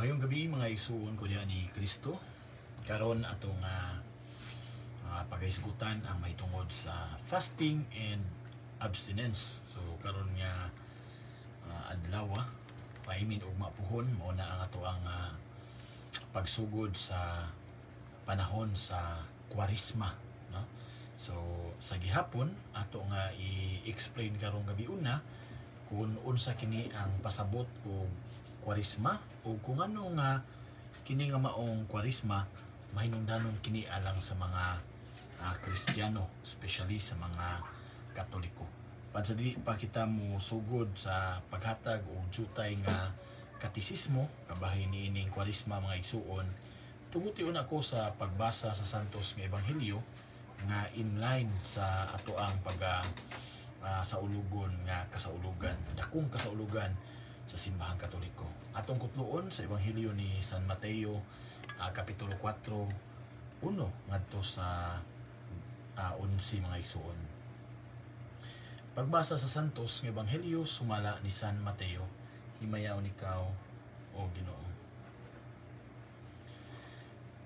Mayong gabi mga isuon ko diha ni Kristo. Karon atong pagahisgutan ang may tungod sa fasting and abstinence. So karon nga adlaw paimin og mapuhon mao na ang ato ang pagsugod sa panahon sa Kwaresma, no? So sa gihapon ato nga i-explain karong gabi una kung unsa kini ang pasabot og Kwaresma o kung ano nga kini nga maong Kwaresma mahinungdanon kini alang sa mga Kristiyano, especially sa mga Katoliko. Pansa dili pa kita mo sugod sa paghatag og jutay nga katisismo kabahin niining Kwaresma mga igsuon, tugution ako sa pagbasa sa Santos nga Ebanghelyo nga inline sa ato ang sa ulugon nga kasaulugan, dakong kasaulugan sa simbahang Katoliko. Atong kutluon sa Ebanghelyo ni San Mateo, Kapitulo 4, 1 ngadto sa 11 mga igsuon. Pagbasa sa Santos nga Ebanghelyo sumala ni San Mateo. Himayaon ikaw o Ginoo.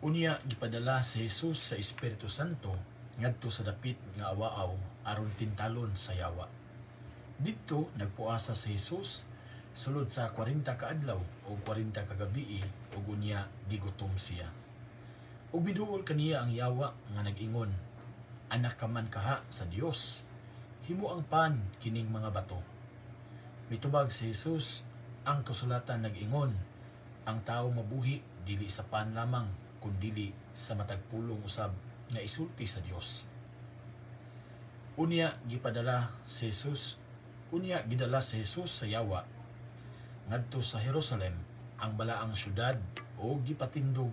Unya gipadala si Jesus sa Espiritu Santo ngadto sa dapit nga awaaw aron tintalon sa yawa. Didto nagpuasa si Jesus sulod sa 40 ka adlaw o 40 ka gabi ug unya gigutom siya. Ug biduol kaniya ang yawa nga nag-ingon, anak ka man kaha sa Dios, himo ang pan kining mga bato. Mitubag si Jesus, ang kasulatan nag-ingon, ang tao mabuhi dili sa pan lamang kundi sa matag pulong usab nga isulti sa Dios. Unya gidala si Jesus sa yawa ngadto sa Jerusalem, ang balaang syudad, o gipatindog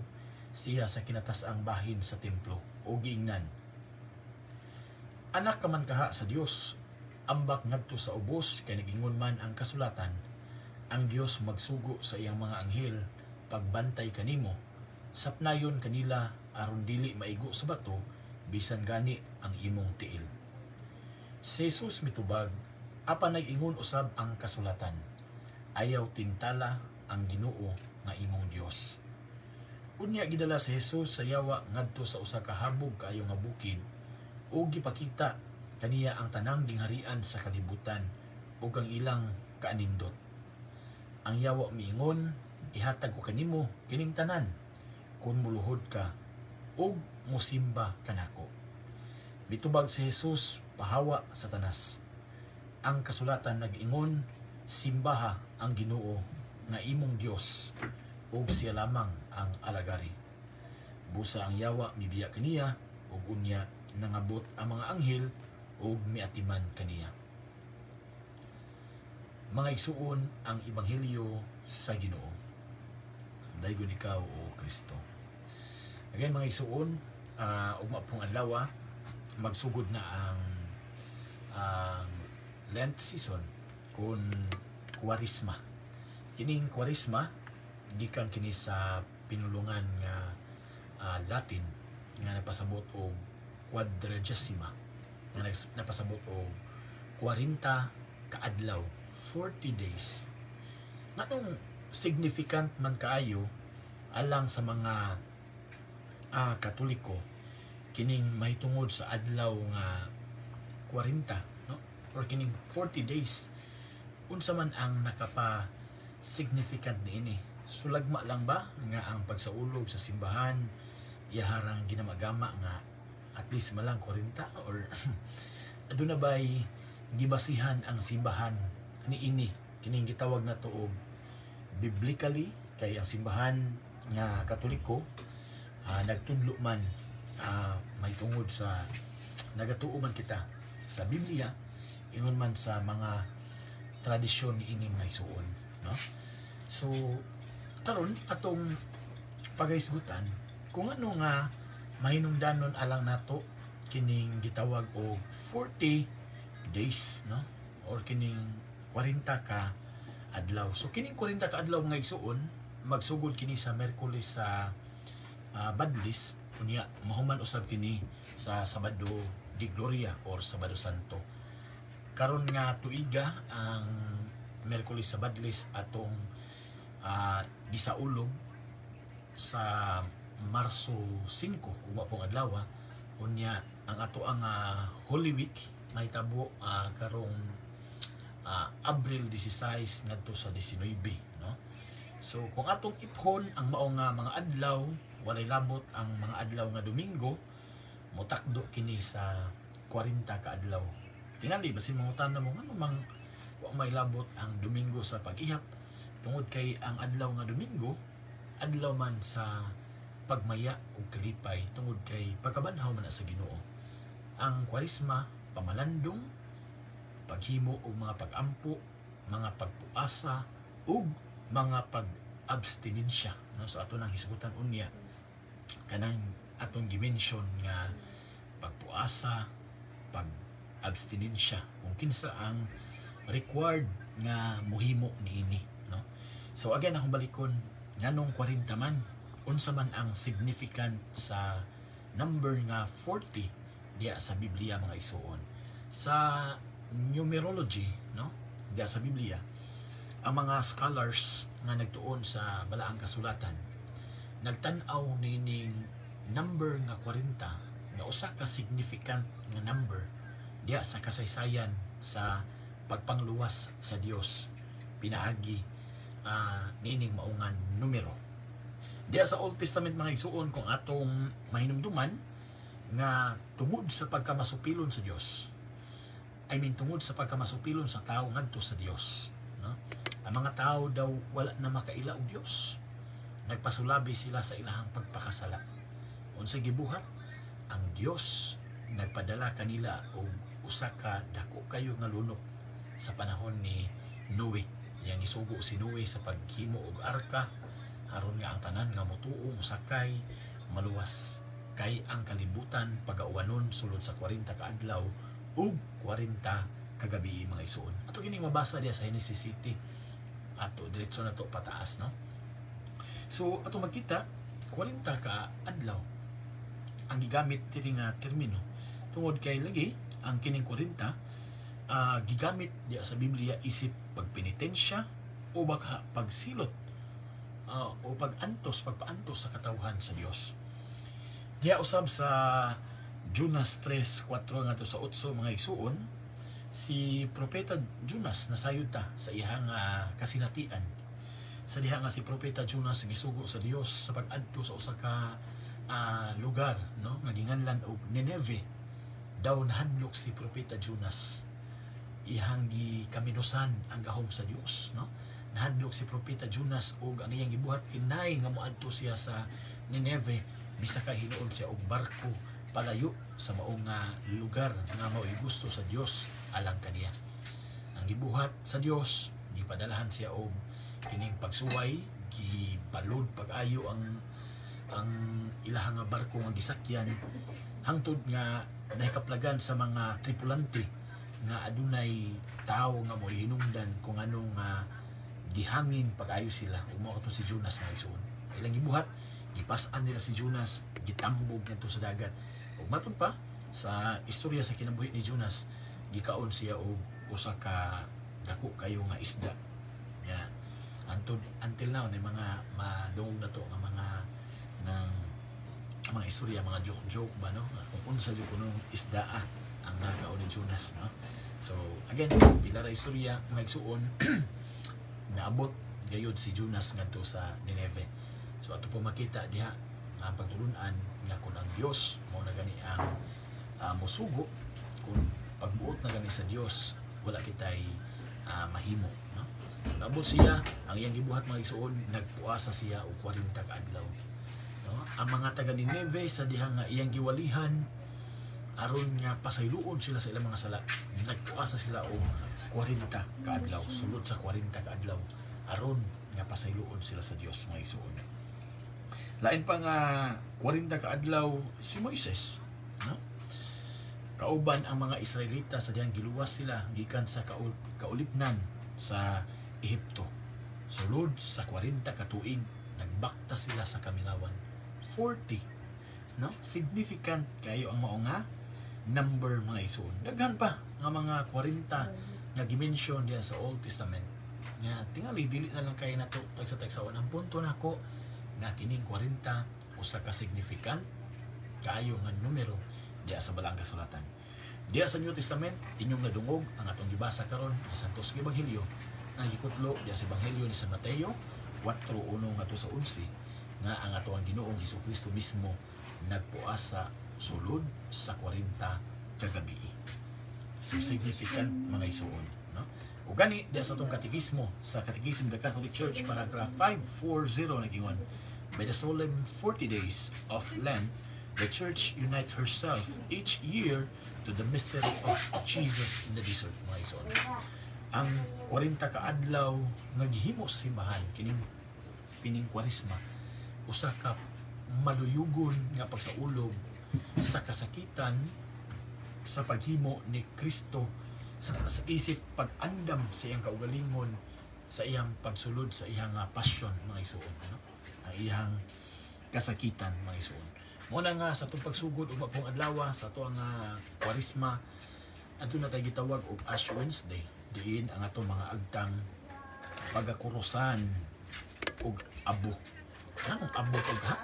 siya sa kinatas-ang bahin sa templo o giingnan, anak ka man kaha sa Dios, ambak ngadto sa ubos kay nagingon man ang kasulatan, ang Dios magsugo sa iyang mga anghel pagbantay kanimo, sapnayon kanila aron dili maigo sa bato bisan gani ang imong tiil. Si Jesus mitubag, apan nag-ingon usab ang kasulatan, ayaw tintala ang Ginoo nga imong Dios. Unya gidala si Jesus sa yawa ngadto sa usa ka habog kaayo nga bukid ug gipakita kaniya ang tanang gingharian sa kalibutan ug ang ilang kaanindot. Ang yawa miingon, ihatag ko kanimo kining tanan kun muluhod ka ug musimba kanako. Mitubag si Jesus pahawa sa tanas. Ang kasulatan nag-ingon, simbaha ang Ginoo nga imong Dios ug siya lamang ang alagari. Busa ang yawa mibiya kaniya ug unya nangabot ang mga anghel ug miatiman kaniya. Mga igsuon ang Ebanghelyo sa Ginoo. Daygon ikaw o Kristo. Again mga igsuon, ugma pong adlaw magsugod na ang Lent season kun Kwaresma. Kining Kwaresma gikan kini sa pinulungan nga Latin nga napasabot og Quadragesima, nga napasabot og 40 ka adlaw, 40 days. Ngatong significant man kaayo alang sa mga Katoliko kining mahitungod sa adlaw nga 40, no? Or kining 40 days. Unsa man ang nakapa significant niini? Sulagma lang ba nga ang pagsaulog sa simbahan iyaharang ginamagama nga at least malang 40 or aduna bay gibasihan ang simbahan niini kining gitawag nato og biblically, kay ang simbahan nga Katoliko nagtudlo man may tungod sa nagatuo man kita sa Biblia ingon man sa mga tradisyon niini mga igsuon, no? So karon atong pagahisgutan kung ano nga mahinungdanon alang nato kining gitawag og 40 days, no? Or kining 40 ka adlaw. So kining 40 ka adlaw nga igsuon magsugod kini sa Miyerkules sa Badlis, unya mahuman usab kini sa Sabado di Gloria or Sabado Santo. Karon nga tuiga ang Miyerkules sa Badlis atong gisaulog sa Marso 5 uwa pong adlaw, unya ang ato ang Holy Week mahitabo karong Abril 16 ngadto sa 19, no? So kung atong iphon ang mao nga mga adlaw, walay labot ang mga adlaw nga Domingo, motakdo kini sa 40 ka adlaw. Tingali basin mangutan na mo ano mang wa may labot ang Domingo sa pag-ihap, tungod kay ang adlaw nga Domingo adlaw man sa pagmaya o kalipay, tungod kay pagkabanhaw man sa Ginoo. Ang Kwaresma pamalandong, paghimo og mga pag-ampo, mga pagpuasa ug mga pag-abstinensya, no? So ato nang hisgutan unya kanang atong dimension nga pagpuasa, pag-abstinensya, kung kinsa ang required nga muhimo niini, no? So again akong balikon nganong 40 man, unsa man ang significant sa number nga 40 diya sa Biblia mga isuon. Sa numerology, no? Diya sa Biblia, ang mga scholars nga nagtuon sa balaang kasulatan nagtan-aw nining number nga 40 nga usa ka significant nga number diya sa kasaysayan sa pagpangluwas sa Dios pinaagi nining maungan numero. Diya sa Old Testament mga igsuon, kung atong mahinumduman nga tungod sa pagkamasupilon sa Dios, tungod sa pagkamasupilon sa tao ngadto sa Dios, no? Ang mga tao daw wala na makaila og Dios, nagpasulabi sila sa ilahang pagpakasala. Unsa gibuhat? Ang Dios nagpadala kanila og usa ka dako kayo nga lunok sa panahon ni Noe. Yang isugo si Noe sa paghimo og arka aron nga ang tanan nga motuo mosakay maluwas, kay ang kalibutan pagauwanon sulod sa 40 ka adlaw ug 40 kagabi mga isuon. Ato kining mabasa diya sa Genesis City. Ato diretso na to pataas, no? So ato makita 40 ka adlaw ang gigamit diri nga termino, tungod kay lagi ang kining 40 gigamit diya sa Biblia isip pagpenitensya o baka pagsilot o pagpaantos sa katawhan sa Dios. Diya usab sa Jonas 3:4 ngadto sa 8 mga isuon, si Propeta Jonas nasayod ta sa iyang kasinatian. Sa diha nga si Propeta Jonas gisugo sa Dios sa pag-adto sa usa ka lugar, no, nga ginganlan og Nineveh. Daw nahadlok si Propeta Jonas, ihang gikaminusan ang gahom sa Dios, no? Nahadlok si Propeta Jonas og ang iyang gibuhat inay nga moadto siya sa Nineveh, bisa ka hinuon siya og barko palayo sa maong lugar nga mao'y gusto sa Dios alang kaniya. Ang gibuhat sa Dios, gipadalahan siya og kining pagsuway, gibalod pag-ayo ang ilahang nga barko nga gisakyan, hangtod nga nahikaplagan sa mga tripulante nga adunay tao nga mo hinungdan kung anong gihangin pag-ayo sila. Ug mao to si Jonas nga isuon. Ilang gibuhat, gipas-an nila si Jonas, gitambog ngadto sa dagat. Ug matod pa sa istorya sa kinabuhi ni Jonas, gikaon siya og usa ka dako kayo nga isda. Ya. Until now ni mga madungog na to nga mga istorya, mga joke ba, no? Kung unsa jud kuno isda ang nakaon ni Jonas, no? So again, bila ra istorya mga igsuon naabot gayud si Jonas ngadto sa Nineveh. So ato po makita diha nga pagtulunan nga kung ang Dios mao na gani ang mosugo, kung pagbuot na gani sa Dios wala kitay mahimo, no? So naabot siya, ang iyang gibuhat mga igsuon, nagpuasa siya og 40 ka adlaw, no? Ang mga taga Nineveh sa diha nga iyang giwalihan aron nga pasayloon sila sa ilang mga sala, nagpuasa sila og 40 ka adlaw, sulod sa 40 ka adlaw aron nga pasayloon sila sa Dios mga igsuon. Lain pa nga 40 ka adlaw si Moises, no? Kauban ang mga Israelita sa dihang giluwas sila gikan sa kaulipnan sa Ehipto. Sulod sa 40 ka tuig nagbakta sila sa kamilawan. 40, no? Significant kayo ang mao nga number mga isuon. Daghan pa nga mga 40 nga gimension diya sa Old Testament nga tingali dili na lang kay nato tagsa-tagsaon. Ang punto nako na kining 40 usa ka significant kaayo nga numero diya sa balang kasulatan. Diya sa New Testament inyong nadungog ang atong gibasa karon sa Santos nga Ebanghelyo ang gikutlo diya sa Ebanghelyo ni San Mateo 4:1 ngadto sa 11 nga ang ato ang Ginoong Hesukristo mismo nagpuasa sulod sa 40 ka gabi. So significant mga isuon, no? Ug gani diya sa atong katekismo sa Catechism of the Catholic Church paragraph 540 nagingon, by the solemn 40 days of Lent, the Church unite herself each year to the mystery of Jesus in the desert, mga isuon. Ang 40 ka adlaw nga gihimo sa simbahan kining Kwaresma usa ka maluyugon nga pagsaulog sa kasakitan sa paghimo ni Kristo sa isip pag-andam sa iyang kaugalingon sa iyang pagsulod sa iyang passion, mga isuon, no? Ang iyang kasakitan, mga isuon. Muna nga sa itong pagsugod o bagong adlaw sa ito ang Kwaresma, ato na tayo gitawag og Ash Wednesday. Diin ang atong mga agtang pagakurusan og abo. Anong abo og ha?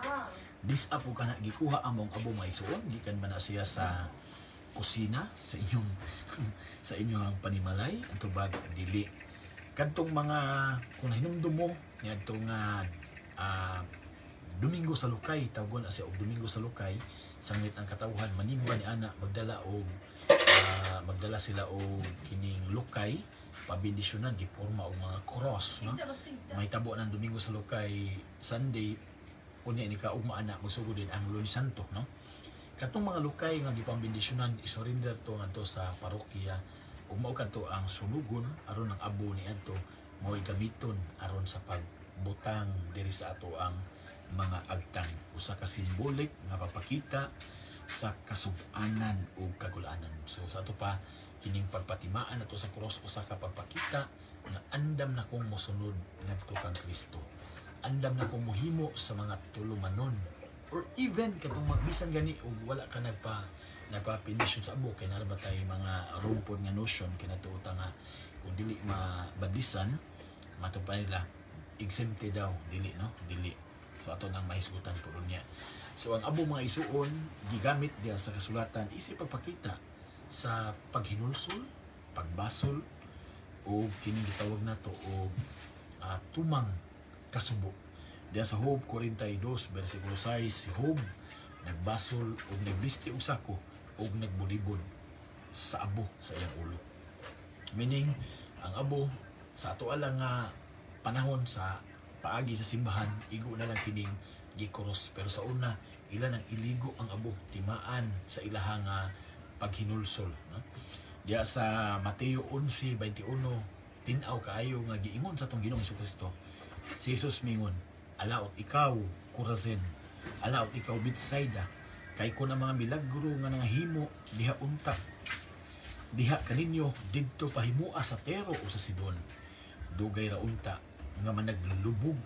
Dis apo ka na gikuha among abo, mga isuon, gikan ba na siya sa kusina sa inyong sa inyong panimalay ang tubag dili kadtong mga kung hinumdum mo niadtong Domingo sa Lukay, tawgon na siya og Domingo sa Lukay, sanglit ang katawhan manigba ni ana magdala sila og kining lukay pabindisyonan giporma og mga cross, no? May tabo ng Domingo sa Lukay Sunday unya ni kaugma ana magsugod din ang Lunes Santo, no? Katong mga lukay nga gipambindisyonan isurrender to ngadto sa parokya ug mao kadto ang sulugon aron ang abo ni adto mao gamiton aron sa pagbutang diri sa ato ang mga agtang, usa ka simbolik nga papakita sa kasub-anan ug kagulanan. So sa ato pa kining pagpatimaan ato sa cross usa ka pagpakita nga andam na kong mosunod ngadto kang Kristo. Andam na kong mohimo sa mga tulumanon or even katong bisan gani ug wala ka nagpa-finisyon sa abo kay narba tay mga rumpod nga notion kinato nga kung dili mabadisan matupad nila exempted daw dili, no? Dili. So ato nang mahisgutan po niya. So ang abo, mga isuon, gigamit diya sa kasulatan isip pagpakita sa paghinulsol, pagbasol o kining gitawag nato og tumang kasubo. Diya sa Job 42 versikulo 6, si Job nagbasol o nagbisti og sako o nagbulibod sa abo sa iyang ulo. Meaning ang abo sa ato lang nga panahon sa paagi sa simbahan igo na lang kining gikoros, pero sa una ilan ang iligo ang abo timaan sa ilahang paghinulsol, no? Diya sa Mateo 11:21 tin-aw kaayo nga giingon sa atong Ginoong Hesukristo si Jesus mingon, alaot ikaw Corazin, alaot ikaw Betsaida, kay kun ang mga milagro nga nangahimo diha unta diha kaninyo didto pahimua sa Tero o sa Sidon, dugay ra unta nga managlubog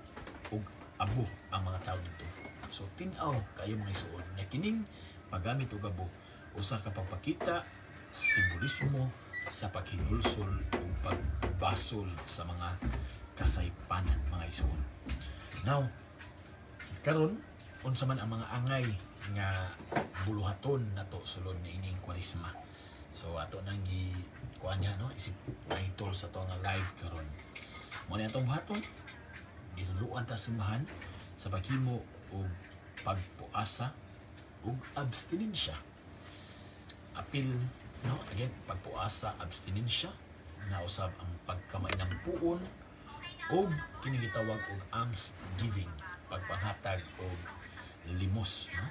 og abo ang mga tao dito. So tin-aw kayo mga isuon na kining paggamit og abo usa ka pagpakita simbolismo sa paghinulsol o pagbasol sa mga kasaypanan, mga isuon. Now karon unsa man ang mga angay nga buluhaton nato sulod ni ining Kwaresma. So ato nang kuan niya, no, isip title sa to nga live karon. Mo ni atong buhaton gituluan ta simbahan sa paghimo og pagpuasa ug abstinensya. Apil, no, again, pagpuasa, abstinensya, na usab ang pagkamay ng puon ug kini gitawag og almsgiving, pagpanghatag og limos, no?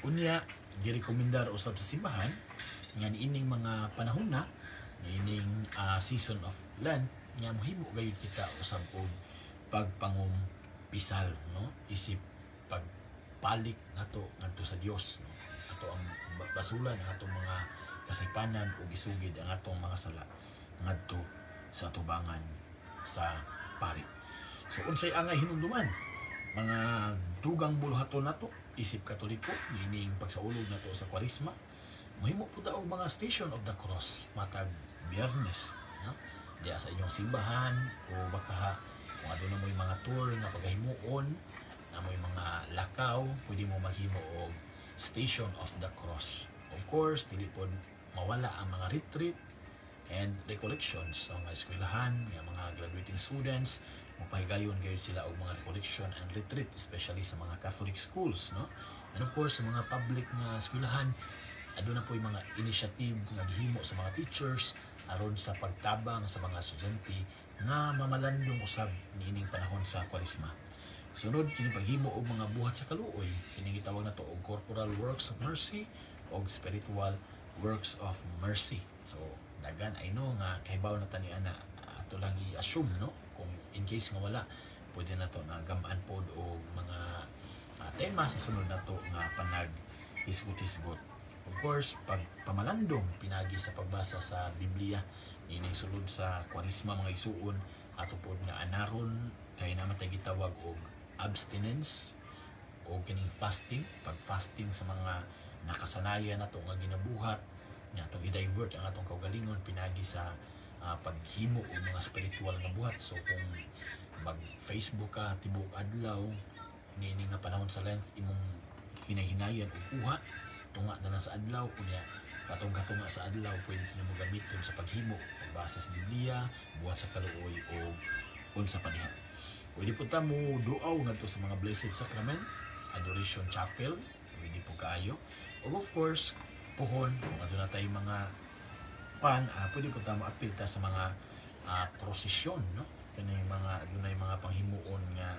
Unya girekomendar usab sa simbahan nga niining mga panahon na niining season of Lent nga mohimo gayud kita usab og pagpangumpisal, no? Isip pagpalik nato ngadto sa Dios, no? Ato ang basulan ang atong mga kasaypanan ug isugid ang atong mga sala ngadto sa atubangan sa pari. So unsay angay hinumduman mga dugang buluhaton nato isip Katoliko niining pagsaulog nato sa Kwaresma, mohimo pud og mga Station of the Cross matag Biyernes, no? diya sa inyong simbahan o baka kung ano na mo yung mga tour nga pagahimuon na mo yung mga lakaw, pwede mo maghimo og Station of the Cross. Of course, dili pod mawala ang mga retreat and recollections sa mga eskwelahan, mga graduating students, mapahigayon kayo sila og mga recollection and retreat, especially sa mga Catholic schools, no? And of course, sa mga public nga eskwelahan, aduna po yung mga initiative nga gihimo sa mga teachers aron sa pagtabang sa mga estudyante nga mamalandong usab niining panahon sa Kwaresma. Sunod kini paghimo og mga buhat sa kaluoy, kini gitawag nato og corporal works of mercy og spiritual works of mercy. So dagan I know nga kahibaw na tani ana, ato lang i-assume, no, kung in case nga wala, pwede na to na gamaan pod og mga tema sa sunod nato nga panag hisgot-hisgot. Of course, pag pamalandong pinagi sa pagbasa sa Biblia, ining sulod sa Kwaresma mga isuon, ato pod nga anaron kay naman tay gitawag og abstinence o kining fasting, pag-fasting sa mga nakasanayan nato nga ginabuhat, nga atong i-divert ang atong kaugalingon pinagi sa paghimo og mga spiritual nga buhat. So kung mag-Facebook ka tibok adlaw niini nga panahon sa Lent, imong hinahinayan og kuha tunga na lang sa adlaw, kunya katong-katunga sa adlaw pwede nimo gamiton sa paghimo, pagbasa sa Biblia, buhat sa kaluoy o unsa pa diha. Pwede po ta mo duaw ngadto sa mga Blessed Sacrament, Adoration Chapel, pwede po kaayo. O of course, puhon, kung aduna tay mga pwede po ta mo-apil ta sa mga prosesyon, no? Kanay mga adunay mga panghimuon nga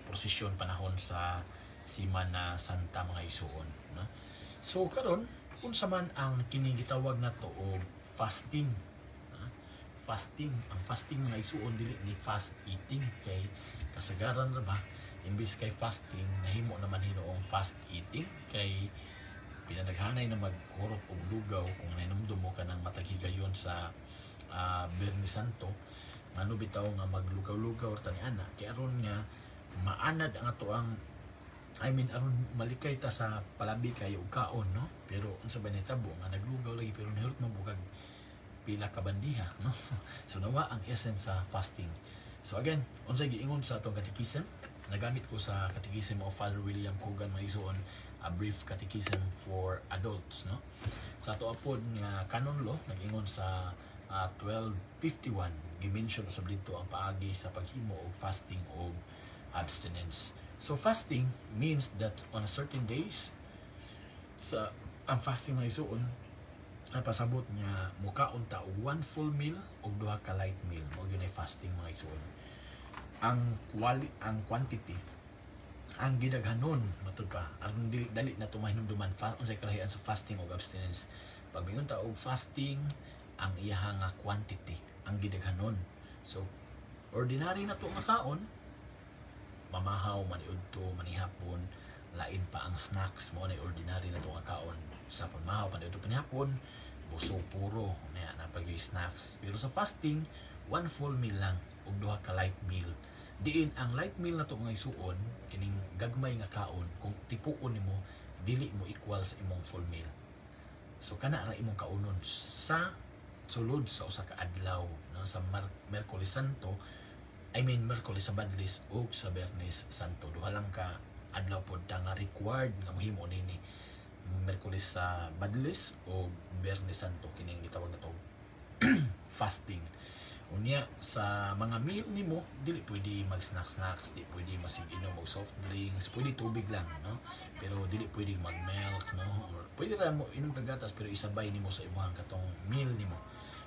prosesyon panahon sa Semana Santa mga isuon, no? So karon unsa man ang kini gitawag nato og fasting. Fasting, ang fasting mga isuon dili ni fast eating, kay kasagaran ra ba imbis kay fasting nahimo naman hinoong fast eating kay pinanaghanay na maghurot og lugaw kung nainumdum mo ka ng mataghigayon sa Biyernes Santo, ngano bitaw nga maglugaw-lugaw tani ana, kay aron nga maanad ang ato ang aron malikay ta sa palabi kayo og kaon, no? Pero unsa ba nitabo nga naglugaw lagi pero nahurot mabugag pila ka bandiha, no? So nawa ang essence sa fasting. So again, unsay giingon sa atong catechism, nagamit ko sa Catechism of Father William Coogan mga isuon, a brief catechism for adults, no? Sa ato apod nga canon law nag-ingon sa 1251, gimension sa dito ang paagi sa paghimo og fasting og abstinence. So fasting means that on a certain days, sa ang fasting mga isuon ay pasabot nga mukaon ta og 1 full meal og 2 ka light meal, mo gyud ay fasting mga isuon. Ang quantity ang gidaghanon matud pa aron dali na tumahinumduman unsay kalahian sa fasting og abstinence. Pag mingon ta og fasting, ang iyaha nga quantity ang gidaghanon. So ordinary na to nga kaon, mamahaw maniudto manihapon, lain pa ang snacks, mo na ordinary na to nga kaon. Sa pamahaw maniudto panihapon, busog puro na napag snacks. Pero sa fasting, 1 full meal lang ug 2 ka light meal. Diin ang light meal na to mga isuon, kining gagmay nga kaon, kung tipuon nimo dili mo equal sa imong full meal. So kana ra imong kaunon sa sulod sa usa ka adlaw, no? Sa Miyerkules Santo, Miyerkules Sabadlis ug sa Biyernes Santo. Duha lang ka adlaw pod nga required nga mohimo nini, Miyerkules sa Badlis o Biyernes Santo, kining gitawag na to fasting. Unya sa mga meal nimo dili pwede mag snacks, di pwede masig-inom og soft drinks, pwede tubig lang, no? Pero dili pwede mag milk, no? Or pwede ra mo inom kag gatas pero isabay nimo sa imong katong meal nimo.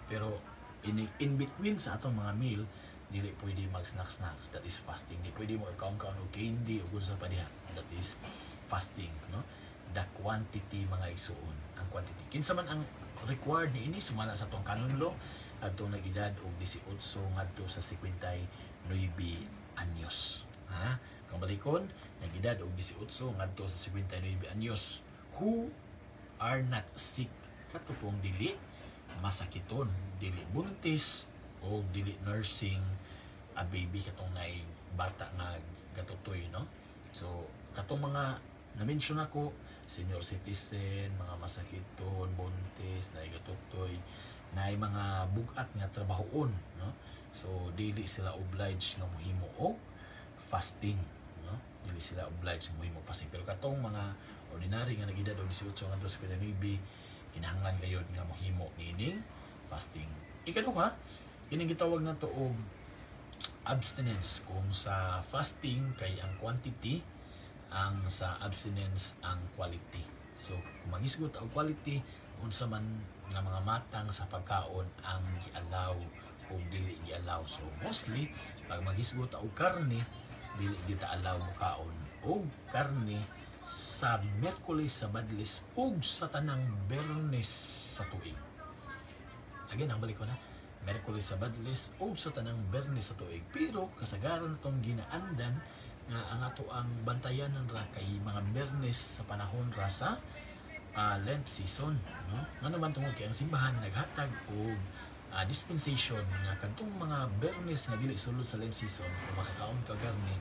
Pero in between sa atong mga meal dili pwede mag snacks, that is fasting. Di pwede mo i-count og candy o gusto pa diha, that is fasting, no? The quantity mga isuon, ang quantity. Kinsa man ang required ni ini sumala sa atong canon law adto nag-edad og 18 ngadto sa 59 anyos. Ha? Kung balikon, nag-edad og 18 ngadto sa 59 anyos. Who are not sick, katupong dili masakiton, dili buntis o dili nursing a baby katong nay bata nga gatutoy, no? So katong mga na-mention ako, senior citizen, mga masakiton, buntis, na gatutoy, na ay mga bugat nga trabahoon, no? So dili sila obliged nga mohimo og fasting, no? Dili sila obliged nga mohimo fasting, pero katong mga ordinary nga nag-edad og 18 ngadto sa 29 kinahanglan gayud nga mohimo niining fasting. Ikaduha, kining gitawag nato og abstinence. Kung sa fasting kay ang quantity, ang sa abstinence ang quality. So kung magisgot ang quality, unsa man nga mga matang sa pagkaon ang gialaw o dili gialaw. So mostly pag magisgot og karne, dili kita alaw mo kaon og karne sa Miyerkules, Sabadles ug sa tanang Biyernes sa tuig. Again, ang balik ko na, Miyerkules, Sabadles ug sa tanang Biyernes sa tuig. Pero kasagaran tong ginaandan nga ang ato ang bantayanan ra kay mga Biyernes sa panahon ra sa Lent season, no? Nga naman tungod kay ang simbahan naghatag og dispensation nga kadtong mga Biyernes nga dili sulod sa Lent season, kung makakaon ka garni,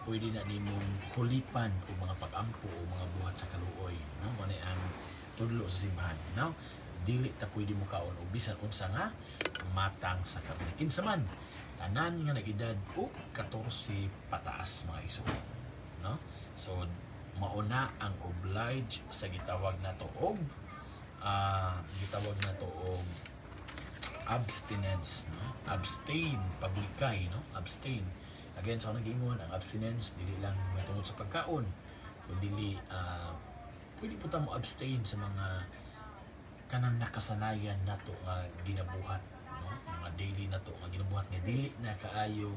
pwede na nimong hulipan o mga pag-ampo o mga buhat sa kaluoy, no? Mo ang tudlo sa simbahan. Now, dili ta pwede mo kaon og bisan unsa nga matang sa karne. Kinsa man tanan nga nag-edad o 14 pataas mga igsoon, no? So mauna ang oblige sa gitawag nato og abstinence, no? Abstain, paglikay, no? Abstain. Again, sa nag-ingon, ang abstinence dili lang matungod sa pagkaon, kundi pwede po ta mo abstain sa mga kanang nakasanayan nato nga ginabuhat, no? Mga daily nato nga ginabuhat nga dili na kaayo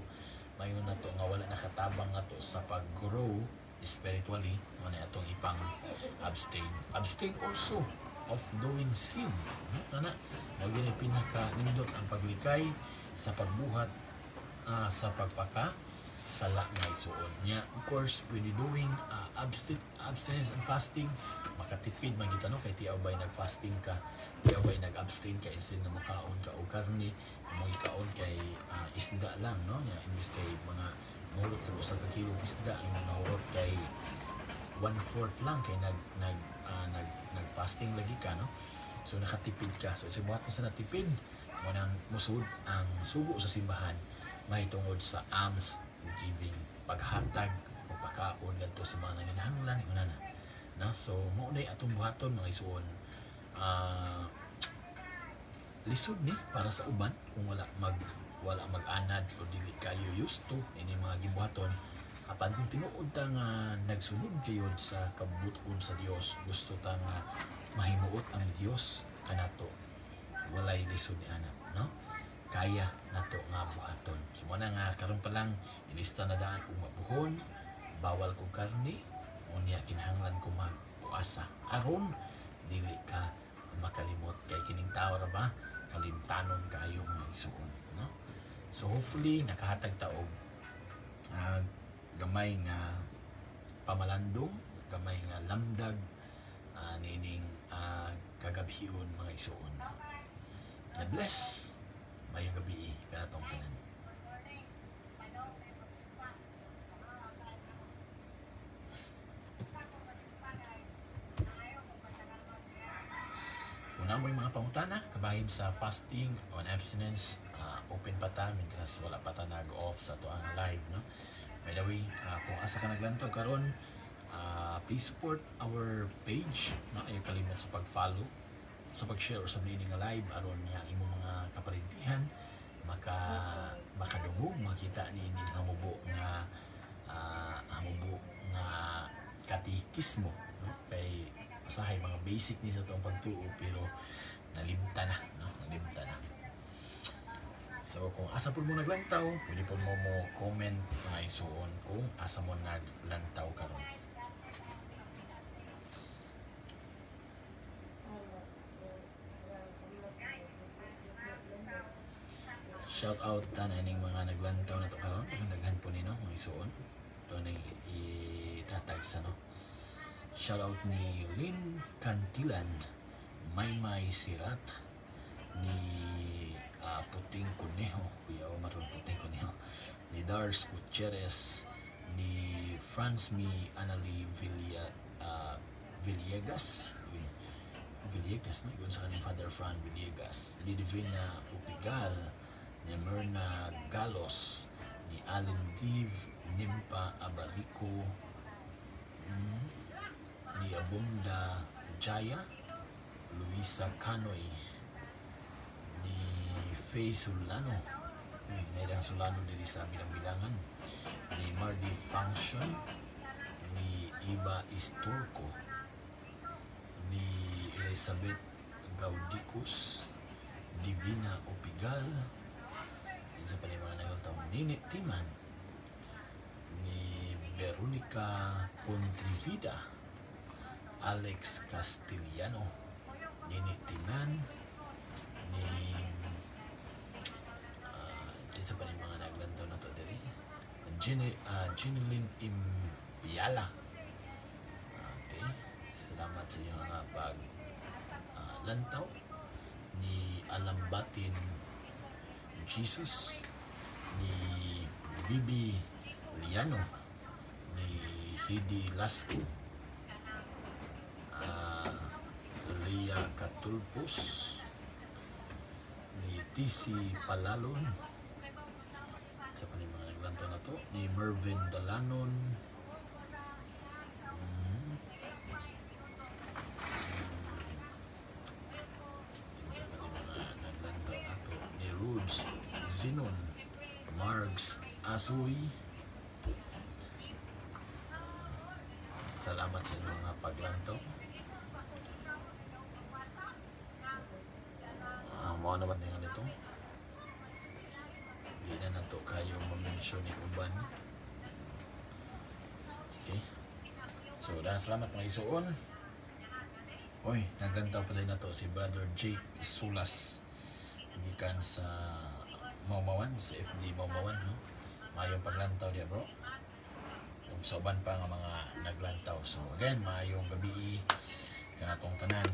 mayon nato nga wala nakatabang nato sa pag-grow spiritually, mo na atong ipang abstain. Abstain also of doing sin, no? Ana mo gini pinaka nindot ang paglikay sa pagbuhat sa pagpaka sala nga igsuon niya. Of course, when you doing abstinence and fasting, makatipid man kita, no? Kay tiyaw ba'y nag-fasting ka, tiyaw ba'y nag-abstain ka instead na makaon ka o karne, mo ikaon kay isda lang, no? Nya imbis kay mga mahurot ka sa kakilong isda, yung mahurot kay 1/4 lang kay nag-fasting lagi ka, no? So nakatipid ka. So sa buhat mo sa natipid, mo nang musud ang sugo sa simbahan mahitungod sa alms giving, paghatag o pagkaon ngadto sa mga nanginahanglan inana, no? So mao nay atong buhaton mga isuon, lisod ni para sa uban kung wala mag-anad o dili kayo used to ini mga gibuhaton. Apan kung tinuod ta nga nagsunod kayod sa kabuton sa Dios, gusto ta nga mahimuot ang Dios kanato, walay lisod ni anak, no? Kaya nato nga buhaton. So mo na nga karon pa lang ilista na daan kung mabuhon, bawal kong karne, unya kinahanglan ko magpuasa aron dili ka makalimot kay kining tawo ra ba kalimtanon kayo mga igsoon, no? So hopefully nakahatag ta og gamay nga pamalandong, gamay nga lamdag nining kagabhion mga igsoon. God bless. Mayong gabi kanatong tanan. Una mo yung mga pangutana kabahin sa fasting on abstinence, open pa ta mientras wala pa ta nag-off sa to ang live, no? By the way, kung asa ka naglantaw karon, please support our page, no? Ayaw kalimot sa pag-follow, sa pag-share or sa nga live aron niya imong mga kaparintihan makadungog makita ni hamubo nga katikismo, no? Kay usahay mga basic ni sa itong pagtuo pero nalimta na, no? Nalimta na. So kung asa po mo naglantaw, pwede po mo comment mga isuon kung asa mo naglantaw karon. Shout out ta na ning mga naglantaw na to karon, naghan po nino mga isuon. Ito na itatag sa, no? Shout out ni Lynn Cantilan, Maymay Sirat, ni Puting Conejo, Kuya Omar Puting Conejo, ni Dars Gutierrez, ni Franz Mi Anali Villegas, Villegas, no? Yun sa kanyang Father Fran Villegas, ni Divina Upigal, ni Myrna Galos, ni Allen Div Nimpa Abarico, ni Abunda Jaya, Luisa Canoy, ni Faye Solano, naidang Solano diri sa bilang-bilangan, ni Mardy Function, ni Iba Isturco, ni Elizabeth Gaudicus, Divina Opigal, yun sa mga naglaltaw, Nini Timan, ni Veronica Contrivida, Alex Castellano, Nini Timan, ni yun sa mga naglaltaw na to diri, Jeneline Impiala. Okay, salamat sa iyo nga pag lantaw, ni Alambatin Jesus, ni Bibi Liano, ni Hidi Lasco, Leia Catulpos, ni TC Palalon, sa mga naglantaw na to, ni Mervin Dalanon, sa mga naglantaw na to, ni Rudes Zinon, Margs Asoy. Salamat sa inyong mga paglantaw. Mao naman nga nito. Hindi na nato kayo ma-mention ni uban. Okay. So, salamat mga isuon. Oy, naglantaw pala na to si Brother Jake Sulas. Gikan sa Maumawan, sa FD Maumawan, no? Mayong paglantaw diya, bro. Yung soban pa nga mga naglantaw. So, again, mayong gabi ka atong tanan.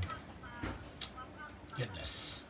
God bless.